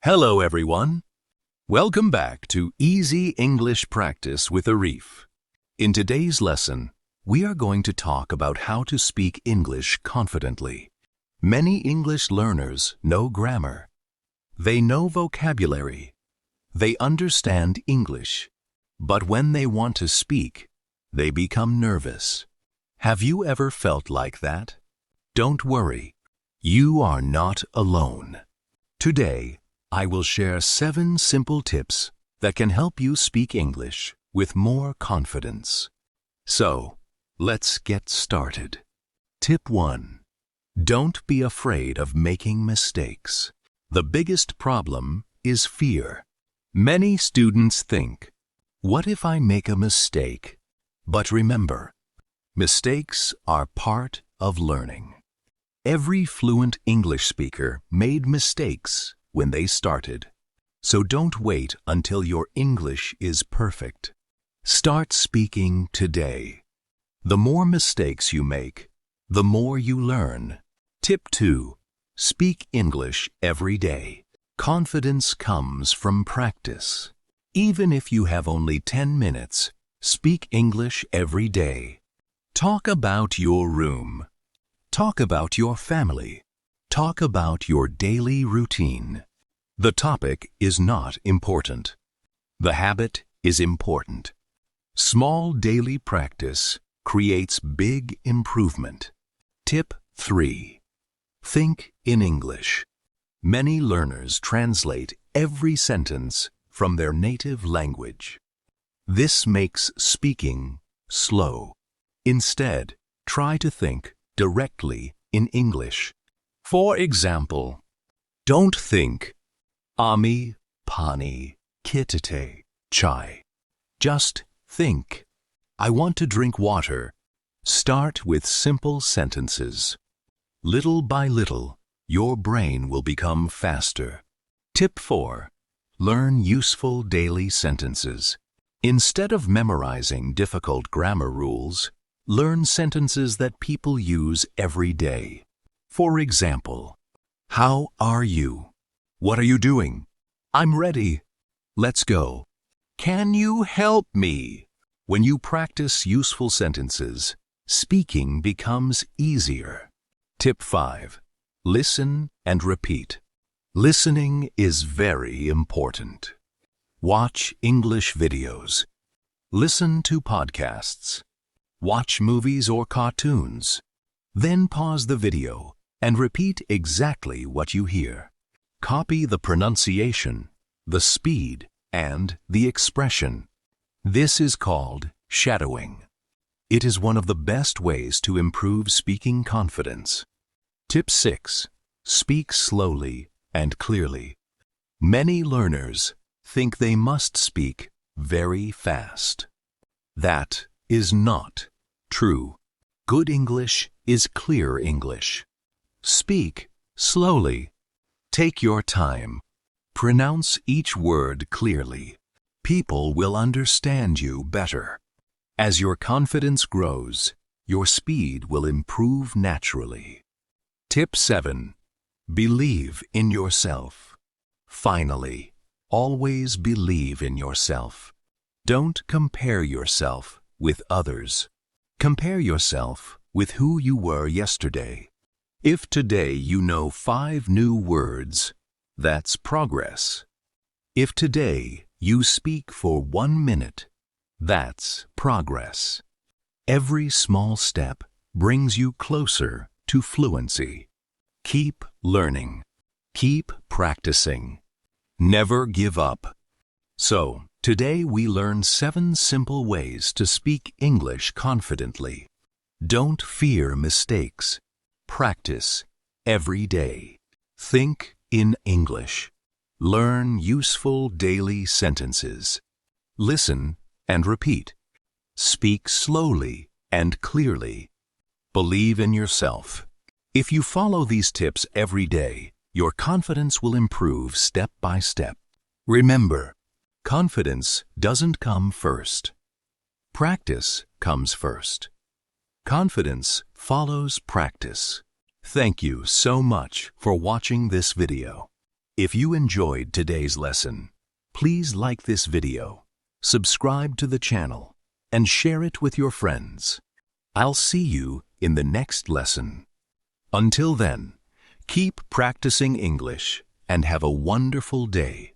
Hello everyone. Welcome back to Easy English Practice with Arif. In today's lesson, we are going to talk about how to speak English confidently. Many English learners know grammar. They know vocabulary. They understand English. But when they want to speak, they become nervous. Have you ever felt like that? Don't worry. You are not alone. Today, I will share 7 simple tips that can help you speak English with more confidence. So, let's get started. Tip 1. Don't be afraid of making mistakes. The biggest problem is fear. Many students think, what if I make a mistake? But remember, mistakes are part of learning. Every fluent English speaker made mistakes when they started. So don't wait until your English is perfect. Start speaking today. The more mistakes you make, the more you learn. Tip 2. Speak English every day. Confidence comes from practice. Even if you have only 10 minutes, speak English every day. Talk about your room. Talk about your family. Talk about your daily routine. The topic is not important. The habit is important. Small daily practice creates big improvement. Tip 3. Think in English. Many learners translate every sentence from their native language. This makes speaking slow. Instead, try to think directly in English. For example, don't think Ami, pani, kitite, chai. Just think. I want to drink water. Start with simple sentences. Little by little, your brain will become faster. Tip 4. Learn useful daily sentences. Instead of memorizing difficult grammar rules, learn sentences that people use every day. For example, how are you? What are you doing? I'm ready. Let's go. Can you help me? When you practice useful sentences, speaking becomes easier. Tip 5. Listen and repeat. Listening is very important. Watch English videos. Listen to podcasts. Watch movies or cartoons. Then pause the video and repeat exactly what you hear. Copy the pronunciation, the speed, and the expression. This is called shadowing. It is one of the best ways to improve speaking confidence. Tip 6. Speak slowly and clearly. Many learners think they must speak very fast. That is not true. Good English is clear English. Speak slowly. Take your time. Pronounce each word clearly. People will understand you better. As your confidence grows, your speed will improve naturally. Tip 7. Believe in yourself. Finally, always believe in yourself. Don't compare yourself with others. Compare yourself with who you were yesterday. If today you know 5 new words, that's progress. If today you speak for 1 minute, that's progress. Every small step brings you closer to fluency. Keep learning. Keep practicing. Never give up. So, today we learned 7 simple ways to speak English confidently. Don't fear mistakes. Practice every day. Think in English. Learn useful daily sentences. Listen and repeat. Speak slowly and clearly. Believe in yourself. If you follow these tips every day, your confidence will improve step by step. Remember, confidence doesn't come first. Practice comes first. Confidence follows practice. Thank you so much for watching this video. If you enjoyed today's lesson, please like this video, subscribe to the channel, and share it with your friends. I'll see you in the next lesson. Until then, keep practicing English and have a wonderful day.